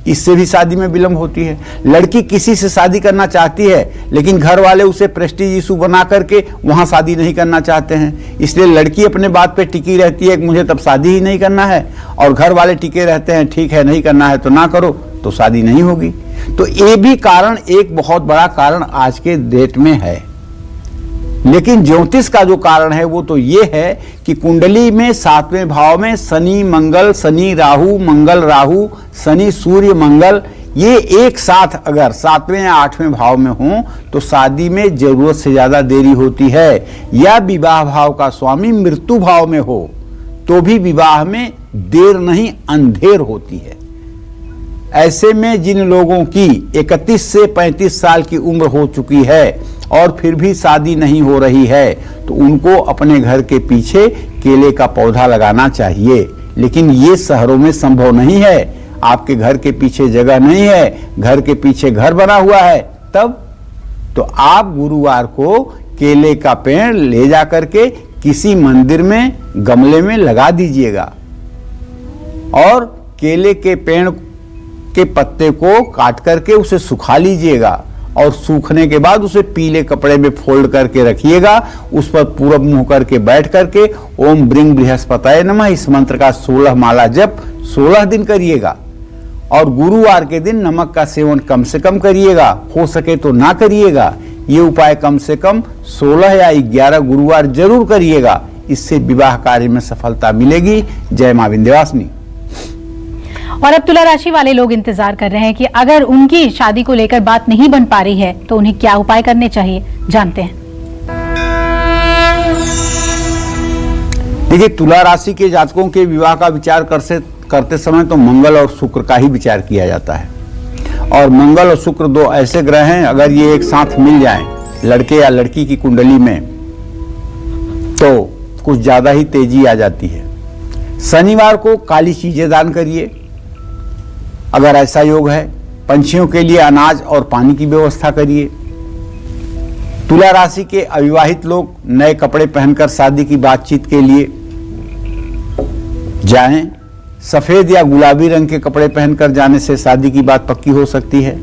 इससे भी शादी में विलंब होती है। लड़की किसी से शादी करना चाहती है लेकिन घर वाले उसे प्रेस्टीज इशू बना करके वहां शादी नहीं करना चाहते हैं, इसलिए लड़की अपने बात पे टिकी रहती है कि मुझे तब शादी ही नहीं करना है, और घर वाले टिके रहते हैं ठीक है नहीं करना है तो ना करो, तो शादी नहीं होगी। तो ये भी कारण एक बहुत बड़ा कारण आज के डेट में है। लेकिन ज्योतिष का जो कारण है वो तो ये है कि कुंडली में 7वें भाव में शनि मंगल, शनि राहु, मंगल राहु, शनि सूर्य मंगल, ये एक साथ अगर 7वें या 8वें भाव में हो तो शादी में जरूरत से ज्यादा देरी होती है। या विवाह भाव का स्वामी मृत्यु भाव में हो तो भी विवाह में देर नहीं अंधेर होती है। ऐसे में जिन लोगों की 31 से 35 साल की उम्र हो चुकी है और फिर भी शादी नहीं हो रही है तो उनको अपने घर के पीछे केले का पौधा लगाना चाहिए। लेकिन ये शहरों में संभव नहीं है, आपके घर के पीछे जगह नहीं है, घर के पीछे घर बना हुआ है, तब तो आप गुरुवार को केले का पेड़ ले जा करके किसी मंदिर में गमले में लगा दीजिएगा और केले के पेड़ के पत्ते को काट करके उसे सुखा लीजिएगा और सूखने के बाद उसे पीले कपड़े में फोल्ड करके रखिएगा, उस पर पूरब मुंह करके बैठ करके ओम ब्रिंग बृहस्पतये नमः इस मंत्र का 16 माला जप 16 दिन करिएगा। और गुरुवार के दिन नमक का सेवन कम से कम करिएगा, हो सके तो ना करिएगा। ये उपाय कम से कम 16 या 11 गुरुवार जरूर करिएगा, इससे विवाह कार्य में सफलता मिलेगी। जय मां विंध्यवासिनी। और अब तुला राशि वाले लोग इंतजार कर रहे हैं कि अगर उनकी शादी को लेकर बात नहीं बन पा रही है तो उन्हें क्या उपाय करने चाहिए, जानते हैं। देखिए, तुला राशि के जातकों के विवाह का विचार करते समय तो मंगल और शुक्र का ही विचार किया जाता है। और मंगल और शुक्र 2 ऐसे ग्रह हैं, अगर ये एक साथ मिल जाएं लड़के या लड़की की कुंडली में तो कुछ ज्यादा ही तेजी आ जाती है। शनिवार को काली चीजें दान करिए अगर ऐसा योग है। पंछियों के लिए अनाज और पानी की व्यवस्था करिए। तुला राशि के अविवाहित लोग नए कपड़े पहनकर शादी की बातचीत के लिए जाएं। सफेद या गुलाबी रंग के कपड़े पहनकर जाने से शादी की बात पक्की हो सकती है।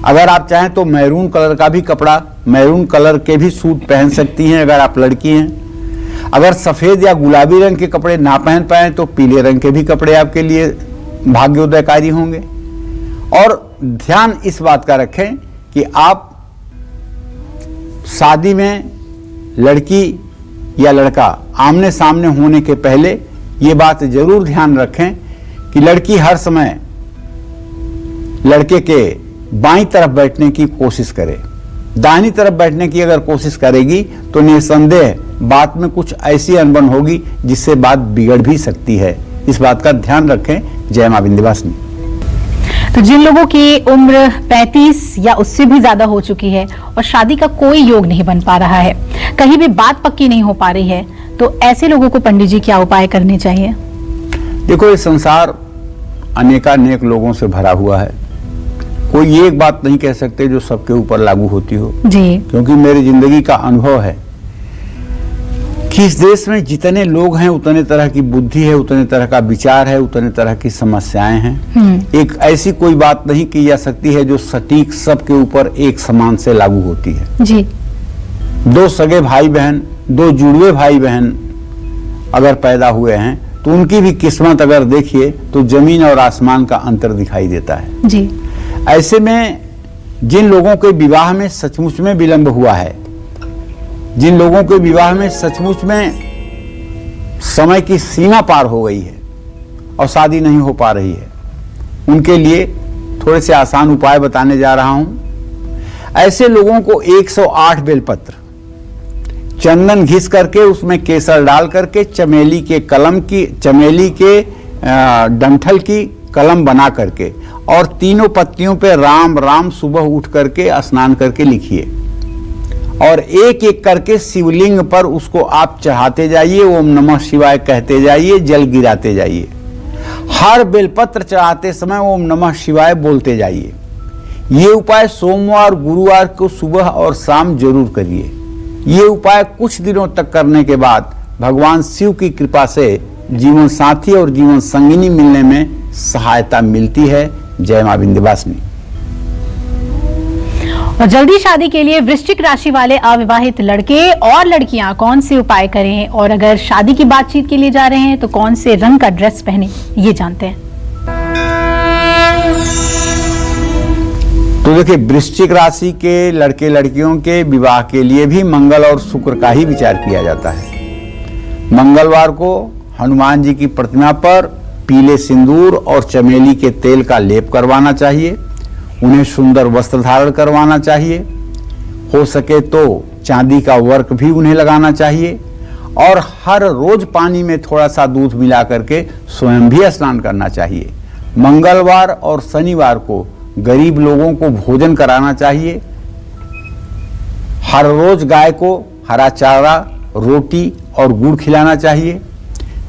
अगर आप चाहें तो मैरून कलर का भी कपड़ा, मैरून कलर के भी सूट पहन सकती हैं अगर आप लड़की हैं। अगर सफेद या गुलाबी रंग के कपड़े ना पहन पाए तो पीले रंग के भी कपड़े आपके लिए भाग्योदयकारी होंगे। और ध्यान इस बात का रखें कि आप शादी में लड़की या लड़का आमने सामने होने के पहले ये बात जरूर ध्यान रखें कि लड़की हर समय लड़के के बाईं तरफ बैठने की कोशिश करे। दाहिनी तरफ बैठने की अगर कोशिश करेगी तो निसंदेह बात में कुछ ऐसी अनबन होगी जिससे बात बिगड़ भी सकती है। इस बात का ध्यान रखें। जय मां विंध्यवासिनी। तो जिन लोगों की उम्र 35 या उससे भी ज्यादा हो चुकी है और शादी का कोई योग नहीं बन पा रहा है, कहीं भी बात पक्की नहीं हो पा रही है, तो ऐसे लोगों को पंडित जी क्या उपाय करने चाहिए? देखो, ये संसार अनेकानेक लोगों से भरा हुआ है। कोई एक बात नहीं कह सकते जो सबके ऊपर लागू होती हो जी। क्योंकि मेरी जिंदगी का अनुभव है कि इस देश में जितने लोग हैं उतने तरह की बुद्धि है, उतने तरह का विचार है, उतने तरह की समस्याएं हैं। एक ऐसी कोई बात नहीं की जा सकती है जो सटीक सबके ऊपर एक समान से लागू होती है। जी। दो सगे भाई बहन, दो जुड़वे भाई बहन अगर पैदा हुए हैं तो उनकी भी किस्मत अगर देखिए तो जमीन और आसमान का अंतर दिखाई देता है। जी। ऐसे में जिन लोगों के विवाह में सचमुच में विलंब हुआ है, जिन लोगों के विवाह में सचमुच में समय की सीमा पार हो गई है और शादी नहीं हो पा रही है, उनके लिए थोड़े से आसान उपाय बताने जा रहा हूं। ऐसे लोगों को 108 बेलपत्र, चंदन घिस करके उसमें केसर डाल करके चमेली के डंठल की कलम बना करके और तीनों पत्तियों पे राम राम सुबह उठ करके स्नान करके लिखिए और एक एक करके शिवलिंग पर उसको आप चढ़ाते जाइए, ओम नमः शिवाय कहते जाइए, जल गिराते जाइए। हर बेलपत्र चढ़ाते समय ओम नमः शिवाय बोलते जाइए। ये उपाय सोमवार गुरुवार को सुबह और शाम जरूर करिए। ये उपाय कुछ दिनों तक करने के बाद भगवान शिव की कृपा से जीवन साथी और जीवन संगिनी मिलने में सहायता मिलती है। जय मां विंध्यवासिनी। और जल्दी शादी के लिए वृश्चिक राशि वाले अविवाहित लड़के और लड़कियां कौन से उपाय करें, और अगर शादी की बातचीत के लिए जा रहे हैं तो कौन से रंग का ड्रेस पहने, ये जानते हैं। तो देखिए, वृश्चिक राशि के लड़के लड़कियों के विवाह के लिए भी मंगल और शुक्र का ही विचार किया जाता है। मंगलवार को हनुमान जी की प्रतिमा पर पीले सिंदूर और चमेली के तेल का लेप करवाना चाहिए। उन्हें सुंदर वस्त्र धारण करवाना चाहिए। हो सके तो चांदी का वर्क भी उन्हें लगाना चाहिए और हर रोज पानी में थोड़ा सा दूध मिला करके स्वयं भी स्नान करना चाहिए। मंगलवार और शनिवार को गरीब लोगों को भोजन कराना चाहिए। हर रोज गाय को हरा चारा, रोटी और गुड़ खिलाना चाहिए।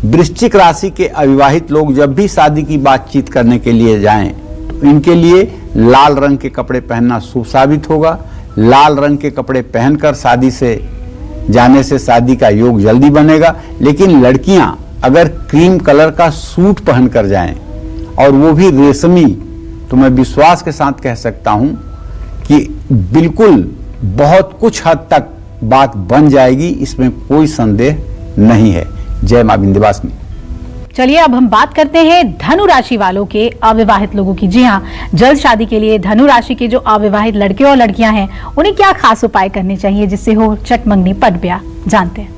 वृश्चिक राशि के अविवाहित लोग जब भी शादी की बातचीत करने के लिए जाएं तो इनके लिए लाल रंग के कपड़े पहनना शुभ साबित होगा। लाल रंग के कपड़े पहनकर शादी से जाने से शादी का योग जल्दी बनेगा। लेकिन लड़कियां अगर क्रीम कलर का सूट पहनकर जाएं और वो भी रेशमी, तो मैं विश्वास के साथ कह सकता हूं कि बिल्कुल बहुत कुछ हद तक बात बन जाएगी, इसमें कोई संदेह नहीं है। जय मां विंध्यवासिनी। चलिए अब हम बात करते हैं धनु राशि वालों के, अविवाहित लोगों की। जी हाँ, जल्द शादी के लिए धनु राशि के जो अविवाहित लड़के और लड़कियां हैं उन्हें क्या खास उपाय करने चाहिए जिससे हो चट मंगनी पट ब्याह, जानते हैं।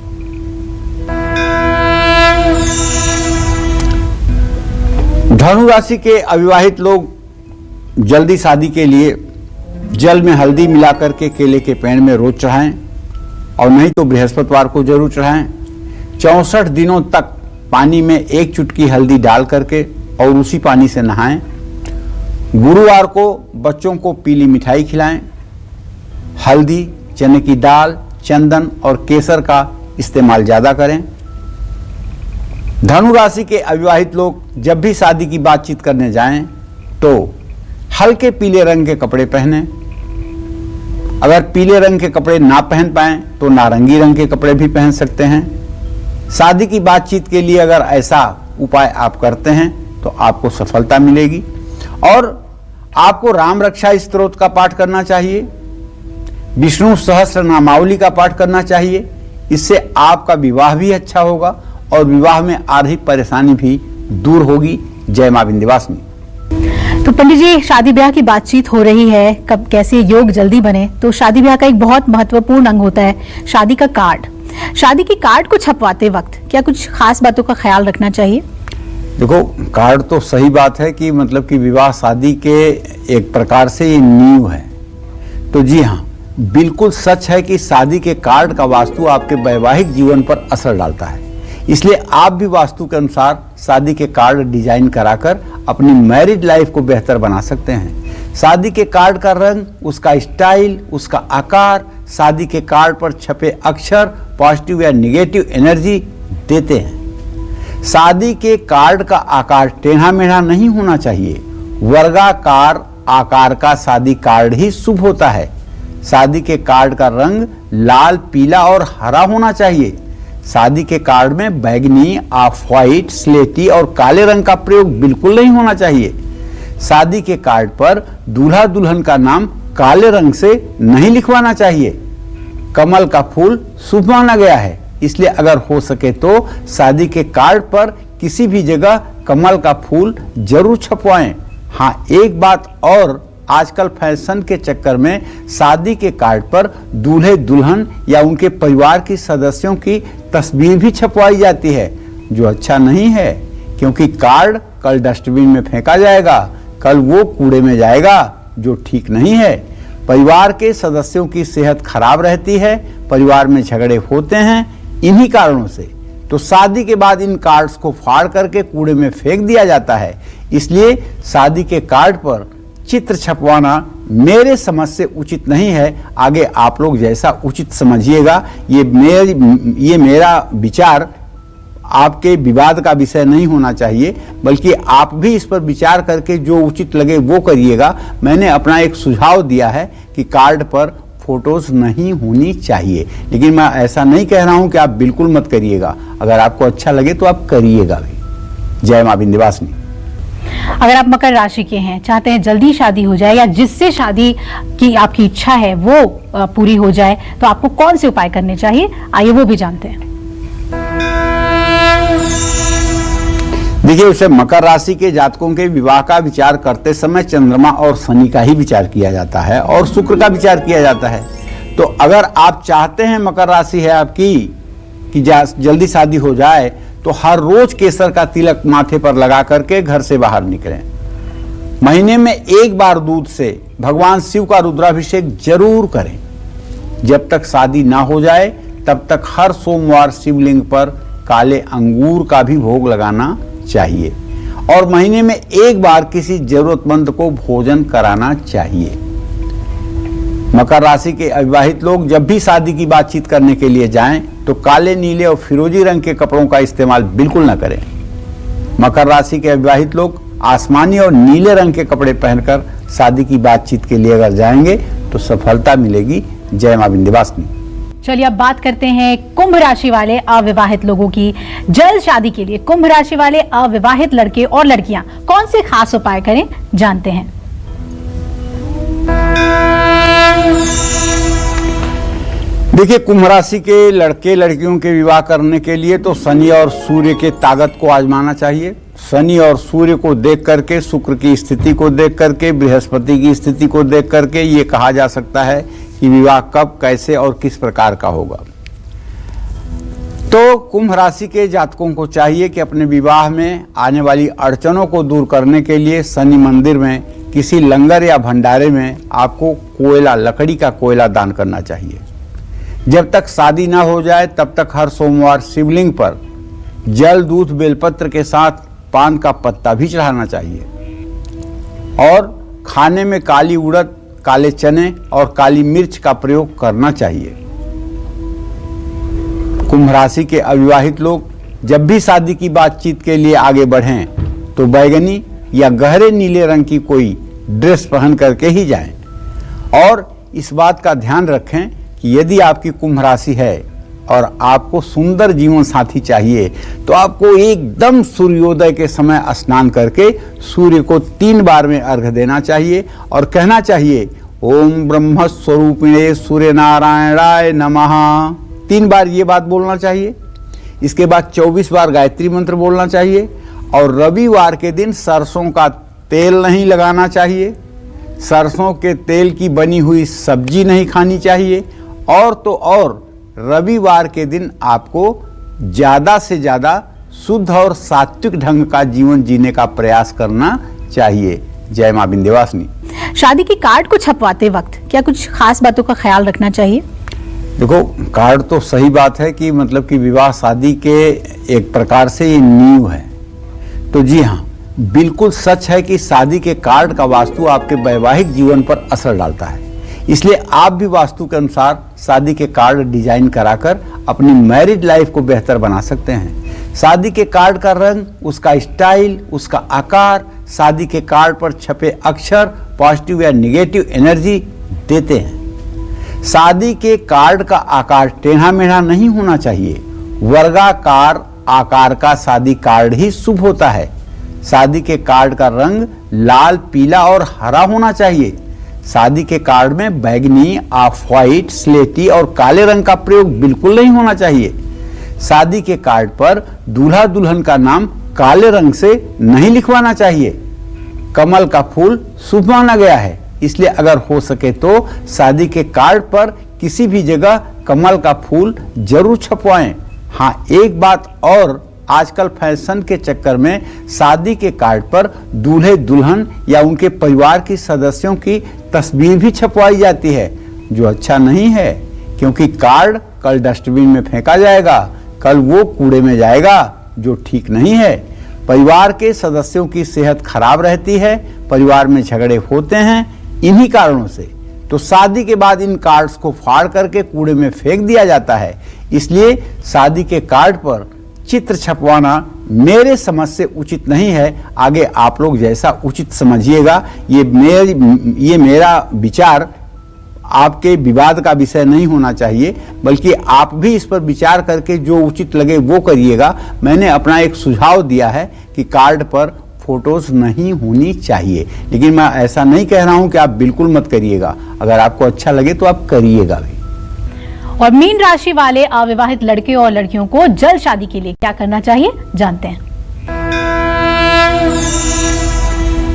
धनु राशि के अविवाहित लोग जल्दी शादी के लिए जल में हल्दी मिलाकर के केले के पेड़ में रोज चढ़ाएं और नहीं तो बृहस्पतिवार को जरूर चढ़ाएं। 64 दिनों तक पानी में 1 चुटकी हल्दी डाल करके और उसी पानी से नहाएं। गुरुवार को बच्चों को पीली मिठाई खिलाएं। हल्दी, चने की दाल, चंदन और केसर का इस्तेमाल ज्यादा करें। धनु राशि के अविवाहित लोग जब भी शादी की बातचीत करने जाएं तो हल्के पीले रंग के कपड़े पहने। अगर पीले रंग के कपड़े ना पहन पाएं तो नारंगी रंग के कपड़े भी पहन सकते हैं। शादी की बातचीत के लिए अगर ऐसा उपाय आप करते हैं तो आपको सफलता मिलेगी। और आपको राम रक्षा स्तोत्र का पाठ करना चाहिए, विष्णु सहस्त्र नामावली का पाठ करना चाहिए। इससे आपका विवाह भी अच्छा होगा और विवाह में आ रही परेशानी भी दूर होगी। जय मां विंध्यवासिनी। तो पंडित जी, शादी ब्याह की बातचीत हो रही है, कब कैसे योग जल्दी बने, तो शादी ब्याह का एक बहुत महत्वपूर्ण अंग होता है शादी का कार्ड। शादी की कार्ड को छपवाते वक्त क्या कुछ खास बातों का ख्याल रखना चाहिए? देखो, कार्ड तो सही बात है कि मतलब कि विवाह शादी के एक प्रकार से ये नींव है। तो जी हाँ, बिल्कुल सच है कि शादी के कार्ड का वास्तु आपके वैवाहिक जीवन पर असर डालता है। इसलिए आप भी वास्तु के अनुसार शादी के कार्ड डिजाइन कराकर अपनी मैरिड लाइफ को बेहतर बना सकते हैं। शादी के कार्ड का रंग, उसका स्टाइल, उसका आकार शादी के कार्ड पर छपे अक्षर पॉजिटिव या निगेटिव एनर्जी देते हैं। शादी के कार्ड का आकार टेढ़ा मेढ़ा नहीं होना चाहिए। वर्गाकार आकार का शादी कार्ड ही शुभ होता है। शादी के कार्ड का रंग लाल, पीला और हरा होना चाहिए। शादी के कार्ड में बैंगनी, ऑफ व्हाइट, स्लेटी और काले रंग का प्रयोग बिल्कुल नहीं होना चाहिए। शादी के कार्ड पर दूल्हा दुल्हन का नाम काले रंग से नहीं लिखवाना चाहिए। कमल का फूल शुभ माना गया है, इसलिए अगर हो सके तो शादी के कार्ड पर किसी भी जगह कमल का फूल जरूर छपवाएं। हाँ, एक बात और, आजकल फैशन के चक्कर में शादी के कार्ड पर दूल्हे दुल्हन या उनके परिवार के सदस्यों की तस्वीर भी छपवाई जाती है, जो अच्छा नहीं है, क्योंकि कार्ड कल डस्टबिन में फेंका जाएगा, कल वो कूड़े में जाएगा, जो ठीक नहीं है। परिवार के सदस्यों की सेहत खराब रहती है, परिवार में झगड़े होते हैं इन्हीं कारणों से। तो शादी के बाद इन कार्ड्स को फाड़ करके कूड़े में फेंक दिया जाता है। इसलिए शादी के कार्ड पर चित्र छपवाना मेरे समझ से उचित नहीं है। आगे आप लोग जैसा उचित समझिएगा। ये मेरा विचार आपके विवाद का विषय नहीं होना चाहिए, बल्कि आप भी इस पर विचार करके जो उचित लगे वो करिएगा। मैंने अपना एक सुझाव दिया है कि कार्ड पर फोटोज नहीं होनी चाहिए, लेकिन मैं ऐसा नहीं कह रहा हूं कि आप बिल्कुल मत करिएगा। अगर आपको अच्छा लगे तो आप करिएगा भी। जय मां विंध्यवासिनी। अगर आप मकर राशि के हैं, चाहते हैं जल्दी शादी हो जाए या जिससे शादी की आपकी इच्छा है वो पूरी हो जाए, तो आपको कौन से उपाय करने चाहिए, आइए वो भी जानते हैं। देखिए, उसे मकर राशि के जातकों के विवाह का विचार करते समय चंद्रमा और शनि का ही विचार किया जाता है और शुक्र का विचार किया जाता है। तो अगर आप चाहते हैं, मकर राशि है आपकी, कि जल्दी शादी हो जाए, तो हर रोज केसर का तिलक माथे पर लगा करके घर से बाहर निकलें। महीने में एक बार दूध से भगवान शिव का रुद्राभिषेक जरूर करें। जब तक शादी ना हो जाए तब तक हर सोमवार शिवलिंग पर काले अंगूर का भी भोग लगाना चाहिए और महीने में एक बार किसी जरूरतमंद को भोजन कराना चाहिए। मकर राशि के अविवाहित लोग जब भी शादी की बातचीत करने के लिए जाएं तो काले, नीले और फिरोजी रंग के कपड़ों का इस्तेमाल बिल्कुल न करें। मकर राशि के अविवाहित लोग आसमानी और नीले रंग के कपड़े पहनकर शादी की बातचीत के लिए अगर जाएंगे तो सफलता मिलेगी। जय मां विंध्यवासिनी। चलिए अब बात करते हैं कुंभ राशि वाले अविवाहित लोगों की। जल्द शादी के लिए कुंभ राशि वाले अविवाहित लड़के और लड़कियां कौन से खास उपाय करें, जानते हैं। देखिए, कुंभ राशि के लड़के लड़कियों के विवाह करने के लिए तो शनि और सूर्य के ताकत को आजमाना चाहिए। शनि और सूर्य को देख करके, शुक्र की स्थिति को देख करके, बृहस्पति की स्थिति को देख करके ये कहा जा सकता है कि विवाह कब, कैसे और किस प्रकार का होगा। तो कुंभ राशि के जातकों को चाहिए कि अपने विवाह में आने वाली अड़चनों को दूर करने के लिए शनि मंदिर में किसी लंगर या भंडारे में आपको कोयला, लकड़ी का कोयला दान करना चाहिए। जब तक शादी ना हो जाए तब तक हर सोमवार शिवलिंग पर जल, दूध, बेलपत्र के साथ पान का पत्ता भी चढ़ाना चाहिए और खाने में काली उड़द, काले चने और काली मिर्च का प्रयोग करना चाहिए। कुंभ राशि के अविवाहित लोग जब भी शादी की बातचीत के लिए आगे बढ़ें तो बैगनी या गहरे नीले रंग की कोई ड्रेस पहन करके ही जाएं और इस बात का ध्यान रखें कि यदि आपकी कुंभ राशि है और आपको सुंदर जीवन साथी चाहिए तो आपको एकदम सूर्योदय के समय स्नान करके सूर्य को 3 बार में अर्घ्य देना चाहिए और कहना चाहिए, ओम ब्रह्म स्वरूपिणे सूर्य नारायणाय नमः। 3 बार ये बात बोलना चाहिए। इसके बाद 24 बार गायत्री मंत्र बोलना चाहिए और रविवार के दिन सरसों का तेल नहीं लगाना चाहिए, सरसों के तेल की बनी हुई सब्जी नहीं खानी चाहिए और तो और रविवार के दिन आपको ज्यादा से ज्यादा शुद्ध और सात्विक ढंग का जीवन जीने का प्रयास करना चाहिए। जय मां विंध्यवासिनी। शादी की कार्ड को छपवाते वक्त क्या कुछ खास बातों का ख्याल रखना चाहिए? देखो, कार्ड तो सही बात है कि मतलब कि विवाह शादी के एक प्रकार से ये नींव है। तो जी हाँ, बिल्कुल सच है कि शादी के कार्ड का वास्तु आपके वैवाहिक जीवन पर असर डालता है। इसलिए आप भी वास्तु के अनुसार शादी के कार्ड डिजाइन कराकर अपनी मैरिड लाइफ को बेहतर बना सकते हैं। शादी के कार्ड का रंग, उसका स्टाइल, उसका आकार, शादी के कार्ड पर छपे अक्षर पॉजिटिव या निगेटिव एनर्जी देते हैं। शादी के कार्ड का आकार टेढ़ा मेढ़ा नहीं होना चाहिए। वर्गाकार आकार का शादी कार्ड ही शुभ होता है। शादी के कार्ड का रंग लाल, पीला और हरा होना चाहिए। शादी के कार्ड में बैंगनी, ऑफ व्हाइट, स्लेटी और काले रंग का प्रयोग बिल्कुल नहीं होना चाहिए। शादी के कार्ड पर दूल्हा दुल्हन का नाम काले रंग से नहीं लिखवाना चाहिए। कमल का फूल शुभ माना गया है, इसलिए अगर हो सके तो शादी के कार्ड पर किसी भी जगह कमल का फूल जरूर छपवाएं। हाँ, एक बात और, आजकल फैशन के चक्कर में शादी के कार्ड पर दूल्हे दुल्हन या उनके परिवार के सदस्यों की तस्वीर भी छपवाई जाती है, जो अच्छा नहीं है, क्योंकि कार्ड कल डस्टबिन में फेंका जाएगा, कल वो कूड़े में जाएगा, जो ठीक नहीं है। परिवार के सदस्यों की सेहत खराब रहती है, परिवार में झगड़े होते हैं इन्हीं कारणों से। तो शादी के बाद इन कार्ड्स को फाड़ करके कूड़े में फेंक दिया जाता है। इसलिए शादी के कार्ड पर चित्र छपवाना मेरे समझ से उचित नहीं है। आगे आप लोग जैसा उचित समझिएगा। ये मेरा विचार आपके विवाद का विषय नहीं होना चाहिए, बल्कि आप भी इस पर विचार करके जो उचित लगे वो करिएगा। मैंने अपना एक सुझाव दिया है कि कार्ड पर फोटोज नहीं होनी चाहिए, लेकिन मैं ऐसा नहीं कह रहा हूं कि आप बिल्कुल मत करिएगा। अगर आपको अच्छा लगे तो आप करिएगा भी। और मीन राशि वाले अविवाहित लड़के और लड़कियों को जल्द शादी के लिए क्या करना चाहिए, जानते हैं।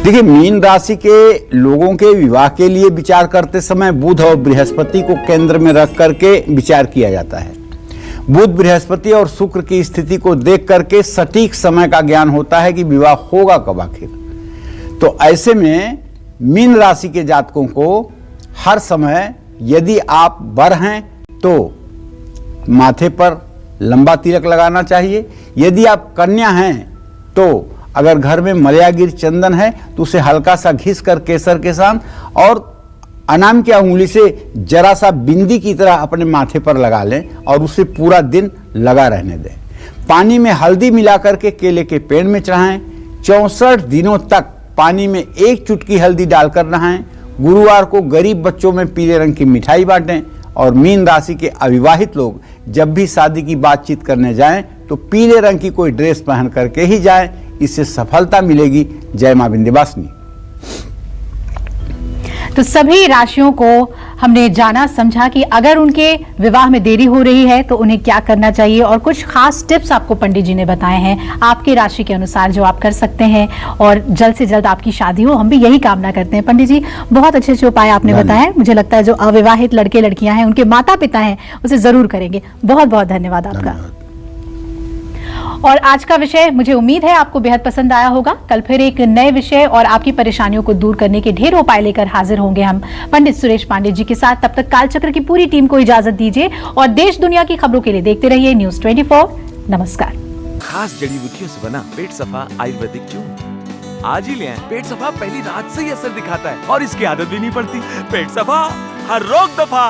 देखिए, मीन राशि के लोगों के विवाह के लिए विचार करते समय बुध और बृहस्पति को केंद्र में रख करके विचार किया जाता है। बुध, बृहस्पति और शुक्र की स्थिति को देख करके सटीक समय का ज्ञान होता है कि विवाह होगा कब आखिर। तो ऐसे में मीन राशि के जातकों को हर समय, यदि आप वर हैं तो माथे पर लंबा तिलक लगाना चाहिए। यदि आप कन्या हैं तो अगर घर में मलयागिर चंदन है तो उसे हल्का सा घिस कर केसर के साथ और अनाम की उंगली से जरा सा बिंदी की तरह अपने माथे पर लगा लें और उसे पूरा दिन लगा रहने दें। पानी में हल्दी मिलाकर के केले के पेड़ में चढ़ाएं। 64 दिनों तक पानी में 1 चुटकी हल्दी डालकर नहाएं। गुरुवार को गरीब बच्चों में पीले रंग की मिठाई बांटें। और मीन राशि के अविवाहित लोग जब भी शादी की बातचीत करने जाएं तो पीले रंग की कोई ड्रेस पहन करके ही जाएं, इससे सफलता मिलेगी। जय मां विंध्यवासिनी। तो सभी राशियों को हमने जाना समझा कि अगर उनके विवाह में देरी हो रही है तो उन्हें क्या करना चाहिए, और कुछ खास टिप्स आपको पंडित जी ने बताए हैं आपकी राशि के अनुसार जो आप कर सकते हैं और जल्द से जल्द आपकी शादी हो। हम भी यही कामना करते हैं। पंडित जी, बहुत अच्छे अच्छे उपाय आपने बताए। मुझे लगता है जो अविवाहित लड़के लड़कियां हैं, उनके माता पिता हैं, उसे जरूर करेंगे। बहुत बहुत धन्यवाद आपका। और आज का विषय मुझे उम्मीद है आपको बेहद पसंद आया होगा। कल फिर एक नए विषय और आपकी परेशानियों को दूर करने के ढेर उपाय लेकर हाजिर होंगे हम पंडित सुरेश पांडे जी के साथ। तब तक कालचक्र की पूरी टीम को इजाजत दीजिए और देश दुनिया की खबरों के लिए देखते रहिए न्यूज़ 24। नमस्कार। खास जड़ी बूटियों से बना पेट सफा आयुर्वेदिक चूर्ण आज ही ले आएं। पेट सफा पहली रात से ही असर दिखाता है और इसकी आदत भी नहीं पड़ती। पेट सफा, हर रोग दफा।